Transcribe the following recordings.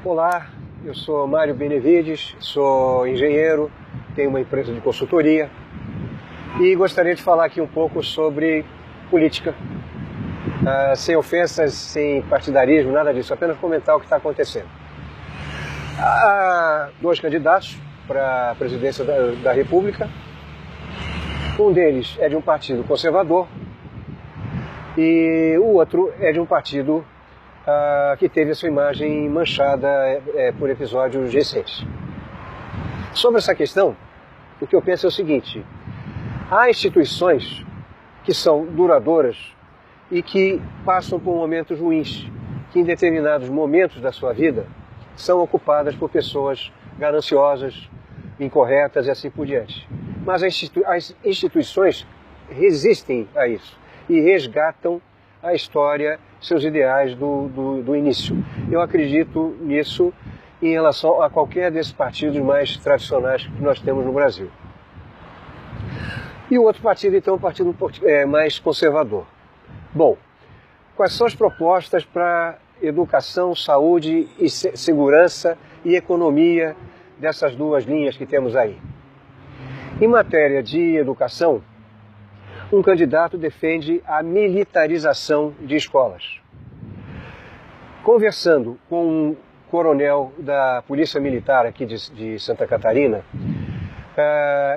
Olá, eu sou Mário Benevides, sou engenheiro, tenho uma empresa de consultoria e gostaria de falar aqui um pouco sobre política, sem ofensas, sem partidarismo, nada disso, apenas comentar o que está acontecendo. Há dois candidatos para a presidência da República, um deles é de um partido conservador e o outro é de um partido que teve a sua imagem manchada por episódios recentes. Sobre essa questão, o que eu penso é o seguinte: há instituições que são duradouras e que passam por momentos ruins, que em determinados momentos da sua vida são ocupadas por pessoas gananciosas, incorretas e assim por diante. Mas as instituições resistem a isso e resgatam a história, seus ideais do início. Eu acredito nisso em relação a qualquer desses partidos mais tradicionais que nós temos no Brasil. E o outro partido, então, é um partido mais conservador. Bom, quais são as propostas para educação, saúde e segurança e economia dessas duas linhas que temos aí? Em matéria de educação, um candidato defende a militarização de escolas. Conversando com um coronel da Polícia Militar aqui de Santa Catarina,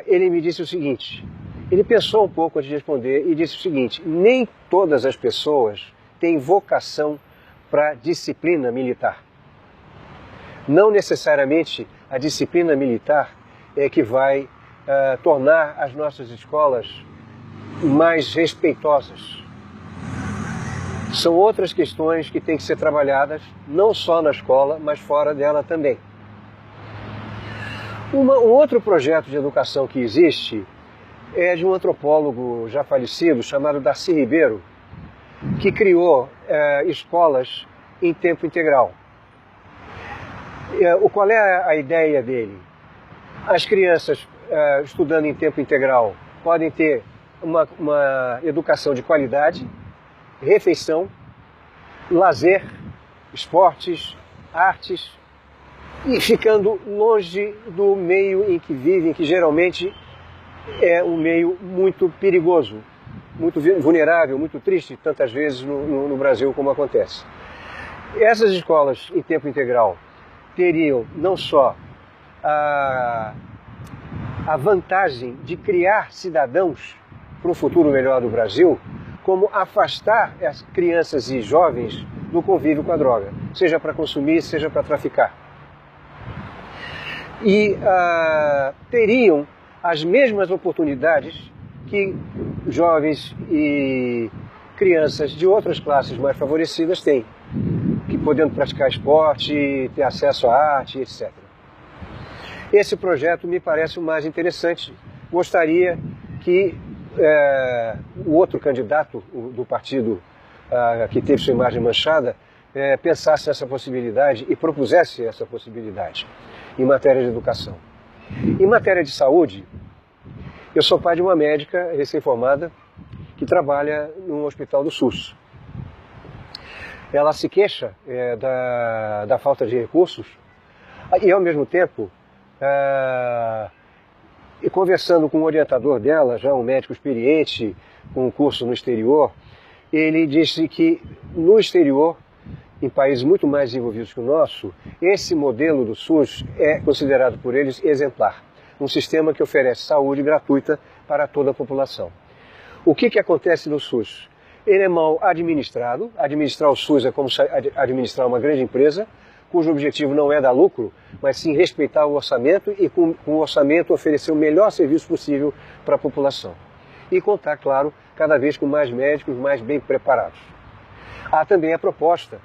ele me disse o seguinte: ele pensou um pouco antes de responder e disse o seguinte: nem todas as pessoas têm vocação para disciplina militar. Não necessariamente a disciplina militar é que vai tornar as nossas escolas mais respeitosas. São outras questões que têm que ser trabalhadas, não só na escola, mas fora dela também. Um outro projeto de educação que existe é de um antropólogo já falecido, chamado Darcy Ribeiro, que criou escolas em tempo integral. Qual é a ideia dele? As crianças estudando em tempo integral podem ter uma educação de qualidade, refeição, lazer, esportes, artes, e ficando longe do meio em que vivem, que geralmente é um meio muito perigoso, muito vulnerável, muito triste, tantas vezes no Brasil, como acontece. Essas escolas em tempo integral teriam não só a vantagem de criar cidadãos para um futuro melhor do Brasil, como afastar as crianças e jovens do convívio com a droga, seja para consumir, seja para traficar. E teriam as mesmas oportunidades que jovens e crianças de outras classes mais favorecidas têm, que podendo praticar esporte, ter acesso à arte, etc. Esse projeto me parece o mais interessante. Gostaria que o outro candidato do partido que teve sua imagem manchada pensasse nessa possibilidade e propusesse essa possibilidade em matéria de educação. Em matéria de saúde, eu sou pai de uma médica recém-formada que trabalha num hospital do SUS. Ela se queixa da falta de recursos e, ao mesmo tempo, e conversando com o orientador dela, já um médico experiente, com um curso no exterior, ele disse que no exterior, em países muito mais desenvolvidos que o nosso, esse modelo do SUS é considerado por eles exemplar. Um sistema que oferece saúde gratuita para toda a população. O que acontece no SUS? Ele é mal administrado. Administrar o SUS é como administrar uma grande empresa, cujo objetivo não é dar lucro, mas sim respeitar o orçamento e com o orçamento oferecer o melhor serviço possível para a população. E contar, claro, cada vez com mais médicos mais bem preparados. Há também a proposta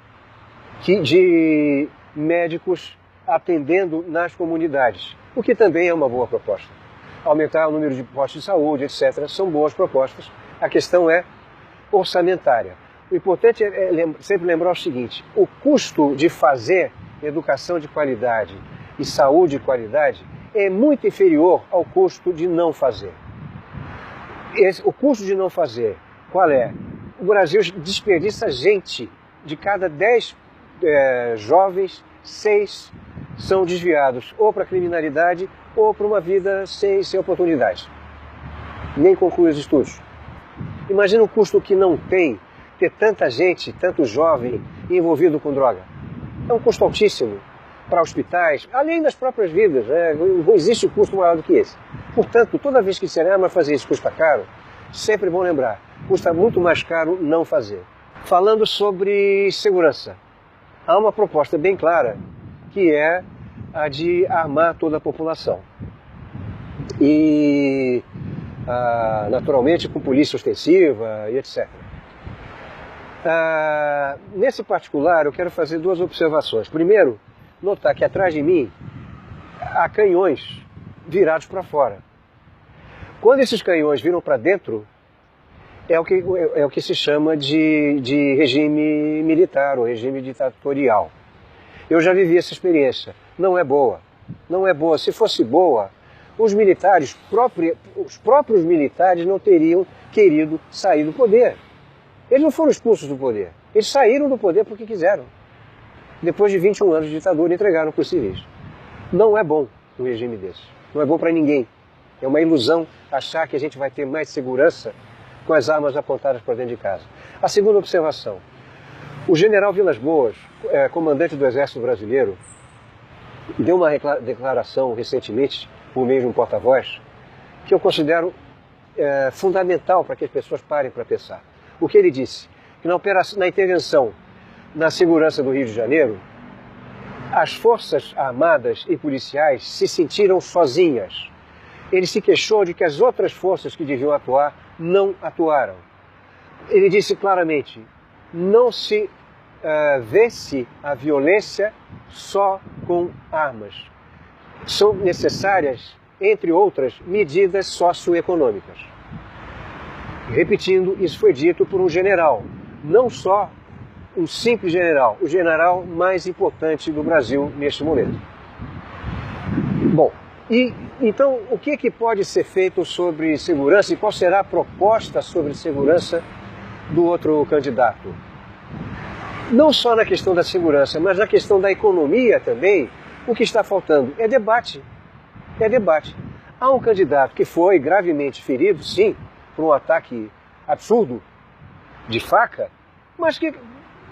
de médicos atendendo nas comunidades, o que também é uma boa proposta. Aumentar o número de postos de saúde, etc. São boas propostas. A questão é orçamentária. O importante é sempre lembrar o seguinte: o custo de fazer educação de qualidade e saúde de qualidade é muito inferior ao custo de não fazer. O custo de não fazer, qual é? O Brasil desperdiça gente. De cada 10 jovens, 6 são desviados ou para a criminalidade ou para uma vida sem oportunidades. Nem conclui os estudos. Imagina o custo que não tem ter tanta gente, tanto jovem envolvido com droga. É um custo altíssimo para hospitais, além das próprias vidas. Não existe custo maior do que esse. Portanto, toda vez que se mas fazer isso custa caro, sempre bom lembrar, custa muito mais caro não fazer. Falando sobre segurança, há uma proposta bem clara, que é a de armar toda a população. E, naturalmente, com polícia ostensiva e etc. Nesse particular, eu quero fazer 2 observações. Primeiro, notar que atrás de mim há canhões virados para fora. Quando esses canhões viram para dentro, é o que se chama de regime militar ou regime ditatorial. Eu já vivi essa experiência. Não é boa. Não é boa. Se fosse boa, os próprios militares não teriam querido sair do poder. Eles não foram expulsos do poder. Eles saíram do poder porque quiseram. Depois de 21 anos de ditadura, entregaram para os civis. Não é bom um regime desse. Não é bom para ninguém. É uma ilusão achar que a gente vai ter mais segurança com as armas apontadas para dentro de casa. A segunda observação. O general Vilas Boas, comandante do Exército Brasileiro, deu uma declaração recentemente, por meio de um porta-voz, que eu considero fundamental para que as pessoas parem para pensar. O que ele disse? Que na intervenção na segurança do Rio de Janeiro, as forças armadas e policiais se sentiram sozinhas. Ele se queixou de que as outras forças que deviam atuar não atuaram. Ele disse claramente, não se vê-se a violência só com armas. São necessárias, entre outras, medidas socioeconômicas. Repetindo, isso foi dito por um general, não só um simples general, o general mais importante do Brasil neste momento. Bom, então o que pode ser feito sobre segurança e qual será a proposta sobre segurança do outro candidato? Não só na questão da segurança, mas na questão da economia também, o que está faltando é debate. É debate. Há um candidato que foi gravemente ferido, sim, por um ataque absurdo de faca, mas que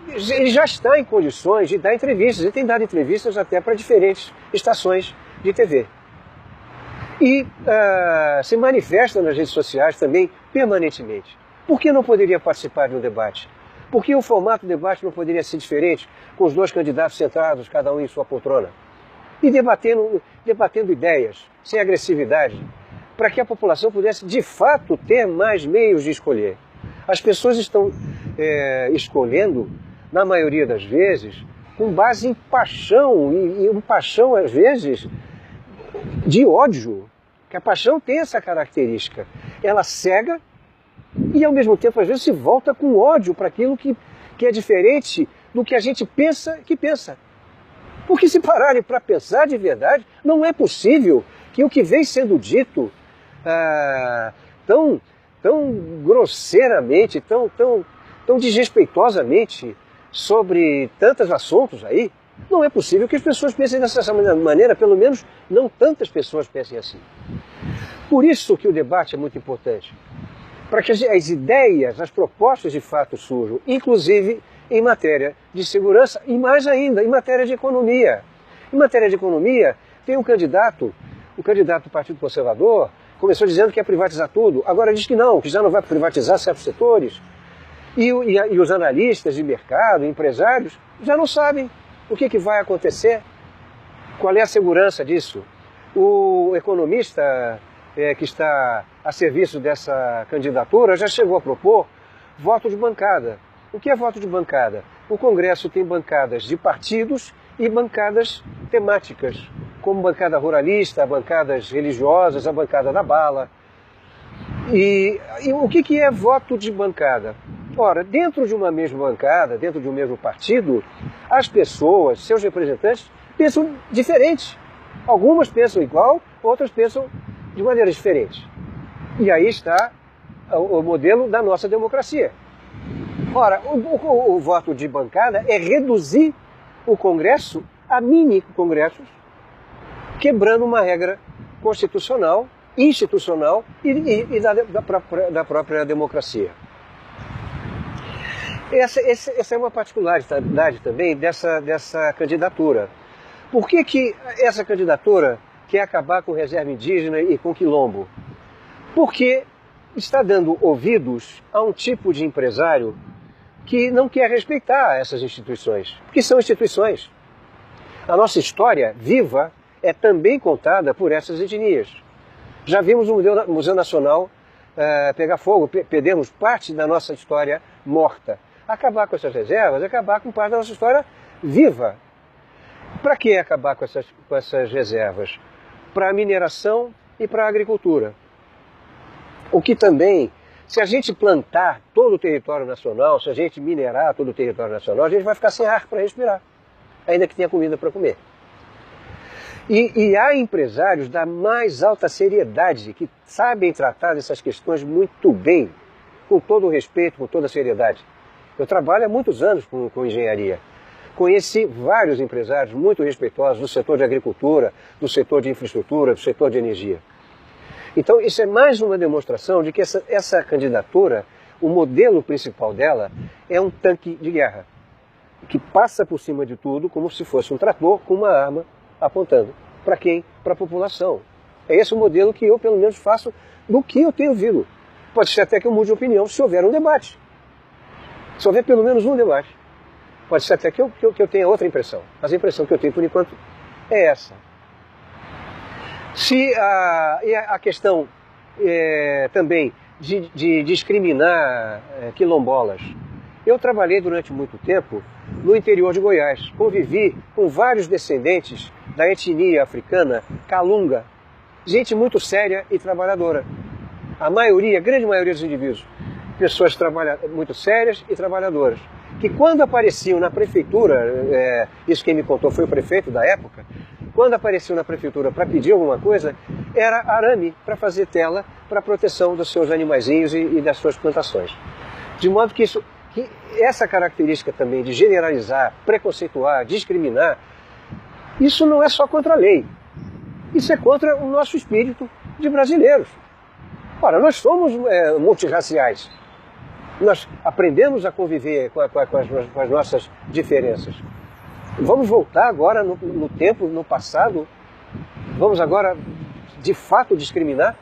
ele já está em condições de dar entrevistas, ele tem dado entrevistas até para diferentes estações de TV. E se manifesta nas redes sociais também permanentemente. Por que não poderia participar de um debate? Por que o formato do debate não poderia ser diferente, com os 2 candidatos sentados, cada um em sua poltrona? E debatendo ideias, sem agressividade, para que a população pudesse, de fato, ter mais meios de escolher. As pessoas estão escolhendo, na maioria das vezes, com base em paixão, e uma paixão, às vezes, de ódio. Que a paixão tem essa característica. Ela cega e, ao mesmo tempo, às vezes, se volta com ódio para aquilo que é diferente do que a gente pensa que pensa. Porque se pararem para pensar de verdade, não é possível que o que vem sendo dito tão grosseiramente, tão desrespeitosamente sobre tantos assuntos aí, não é possível que as pessoas pensem dessa maneira, pelo menos não tantas pessoas pensem assim. Por isso que o debate é muito importante, para que as ideias, as propostas de fato surjam, inclusive em matéria de segurança e mais ainda em matéria de economia. Em matéria de economia, tem um candidato do Partido Conservador, começou dizendo que ia privatizar tudo, agora diz que já não vai privatizar certos setores. E os analistas de mercado, empresários, já não sabem o que vai acontecer, qual é a segurança disso. O economista que está a serviço dessa candidatura já chegou a propor voto de bancada. O que é voto de bancada? O Congresso tem bancadas de partidos e bancadas temáticas, como bancada ruralista, bancadas religiosas, a bancada da bala. E o que é voto de bancada? Ora, dentro de uma mesma bancada, dentro de um mesmo partido, as pessoas, seus representantes, pensam diferente. Algumas pensam igual, outras pensam de maneira diferente. E aí está o modelo da nossa democracia. Ora, o voto de bancada é reduzir o Congresso a mini congressos, quebrando uma regra constitucional, institucional e da própria democracia. Essa é uma particularidade também dessa candidatura. Por que essa candidatura quer acabar com reserva indígena e com quilombo? Porque está dando ouvidos a um tipo de empresário que não quer respeitar essas instituições, porque são instituições. A nossa história viva é também contada por essas etnias. Já vimos o Museu Nacional pegar fogo, perdemos parte da nossa história morta. Acabar com essas reservas é acabar com parte da nossa história viva. Para que acabar com essas reservas? Para a mineração e para a agricultura. O que também, se a gente plantar todo o território nacional, se a gente minerar todo o território nacional, a gente vai ficar sem ar para respirar, ainda que tenha comida para comer. E há empresários da mais alta seriedade que sabem tratar dessas questões muito bem, com todo o respeito, com toda a seriedade. Eu trabalho há muitos anos com engenharia. Conheci vários empresários muito respeitosos do setor de agricultura, do setor de infraestrutura, do setor de energia. Então isso é mais uma demonstração de que essa candidatura, o modelo principal dela é um tanque de guerra, que passa por cima de tudo como se fosse um trator com uma arma apontando. Para quem? Para a população. É esse o modelo que eu, pelo menos, faço do que eu tenho ouvido. Pode ser até que eu mude de opinião se houver um debate. Se houver pelo menos um debate. Pode ser até que eu tenha outra impressão. Mas a impressão que eu tenho, por enquanto, é essa. E a questão também de discriminar quilombolas. Eu trabalhei durante muito tempo no interior de Goiás. Convivi com vários descendentes da etnia africana Calunga. Gente muito séria e trabalhadora. A grande maioria dos indivíduos. Pessoas muito sérias e trabalhadoras. Que quando apareciam na prefeitura, isso quem me contou foi o prefeito da época, quando apareciam na prefeitura para pedir alguma coisa, era arame para fazer tela para proteção dos seus animaizinhos e das suas plantações. De modo que essa característica também de generalizar, preconceituar, discriminar, isso não é só contra a lei. Isso é contra o nosso espírito de brasileiros. Ora, nós somos multirraciais. Nós aprendemos a conviver com as nossas diferenças. Vamos voltar agora no tempo, no passado? Vamos agora, de fato, discriminar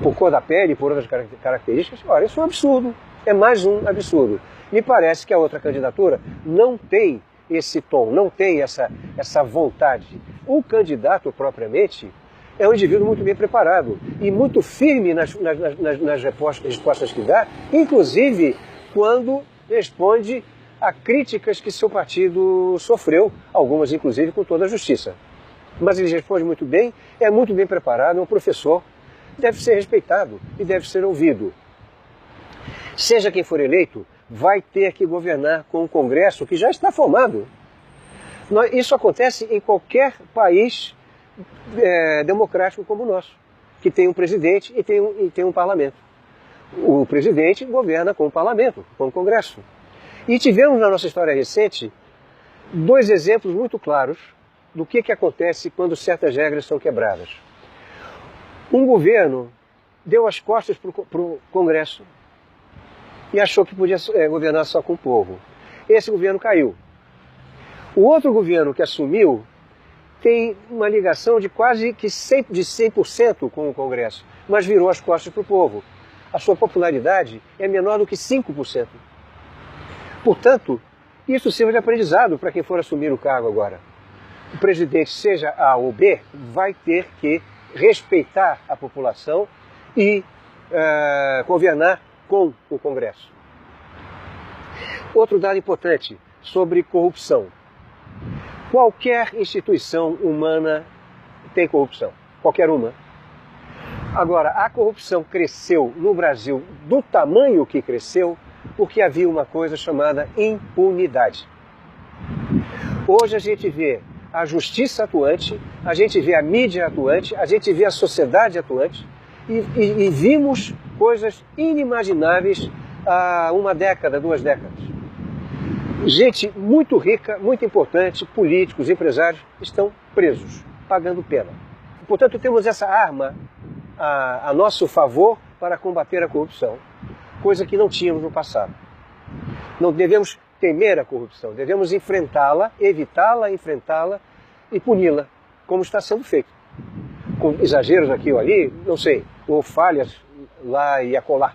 por cor da pele, por outras características? Ora, isso é um absurdo. É mais um absurdo. Me parece que a outra candidatura não tem esse tom, não tem essa vontade. O candidato, propriamente, é um indivíduo muito bem preparado e muito firme nas respostas que dá, inclusive quando responde a críticas que seu partido sofreu, algumas inclusive com toda a justiça. Mas ele responde muito bem, é muito bem preparado, é um professor, deve ser respeitado e deve ser ouvido. Seja quem for eleito, vai ter que governar com um Congresso que já está formado. Isso acontece em qualquer país democrático como o nosso, que tem um presidente e tem um parlamento. O presidente governa com o parlamento, com o Congresso. E tivemos na nossa história recente 2 exemplos muito claros do que acontece quando certas regras são quebradas. Um governo deu as costas para o Congresso e achou que podia governar só com o povo. Esse governo caiu. O outro governo que assumiu tem uma ligação de quase que 100% com o Congresso, mas virou as costas para o povo. A sua popularidade é menor do que 5%. Portanto, isso sirva de aprendizado para quem for assumir o cargo agora. O presidente, seja A ou B, vai ter que respeitar a população e governar com o Congresso. Outro dado importante sobre corrupção. Qualquer instituição humana tem corrupção, qualquer uma. Agora, a corrupção cresceu no Brasil do tamanho que cresceu porque havia uma coisa chamada impunidade. Hoje a gente vê a justiça atuante, a gente vê a mídia atuante, a gente vê a sociedade atuante e vimos coisas inimagináveis há 1 década, 2 décadas. Gente muito rica, muito importante, políticos, empresários, estão presos, pagando pena. Portanto, temos essa arma a nosso favor para combater a corrupção, coisa que não tínhamos no passado. Não devemos temer a corrupção, devemos enfrentá-la, evitá-la, enfrentá-la e puni-la, como está sendo feito. Com exageros aqui ou ali, não sei, ou falhas lá e acolá,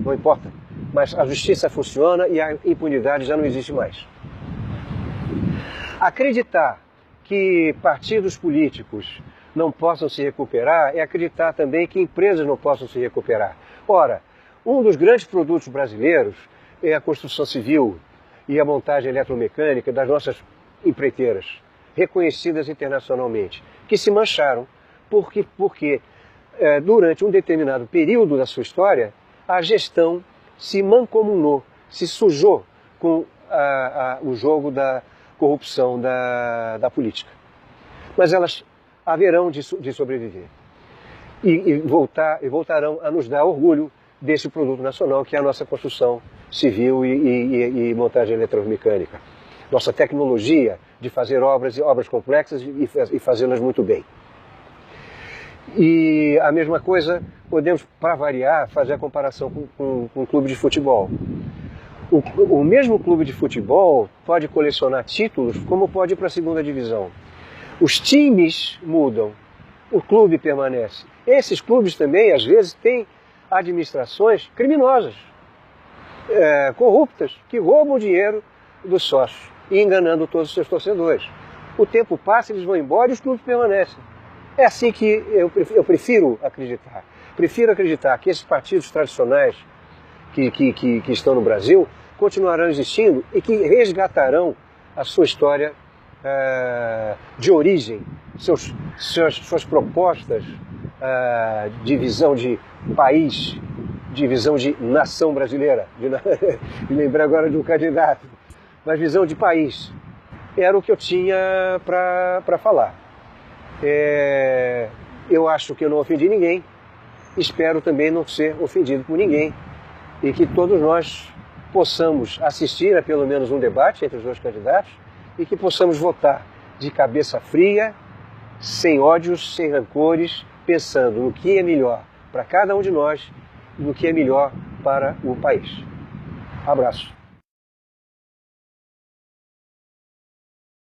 não importa. Mas a justiça funciona e a impunidade já não existe mais. Acreditar que partidos políticos não possam se recuperar é acreditar também que empresas não possam se recuperar. Ora, um dos grandes produtos brasileiros é a construção civil e a montagem eletromecânica das nossas empreiteiras, reconhecidas internacionalmente, que se mancharam porque durante um determinado período da sua história, a gestão se mancomunou, se sujou com o jogo da corrupção da política. Mas elas haverão de sobreviver e voltarão a nos dar orgulho desse produto nacional que é a nossa construção civil e montagem eletromecânica. Nossa tecnologia de fazer obras complexas e fazê-las muito bem. E a mesma coisa, podemos, para variar, fazer a comparação com um clube de futebol. O mesmo clube de futebol pode colecionar títulos, como pode ir para a segunda divisão. Os times mudam, o clube permanece. Esses clubes também, às vezes, têm administrações criminosas, corruptas, que roubam o dinheiro dos sócios e enganando todos os seus torcedores. O tempo passa, eles vão embora e os clubes permanecem. É assim que eu prefiro acreditar. Prefiro acreditar que esses partidos tradicionais que estão no Brasil continuarão existindo e que resgatarão a sua história de origem, suas propostas de visão de país, de visão de nação brasileira. Me lembrei agora de um candidato, mas visão de país. Era o que eu tinha para falar. Eu acho que eu não ofendi ninguém, espero também não ser ofendido por ninguém e que todos nós possamos assistir a pelo menos um debate entre os dois candidatos e que possamos votar de cabeça fria, sem ódios, sem rancores, pensando no que é melhor para cada um de nós e no que é melhor para o país. Abraço.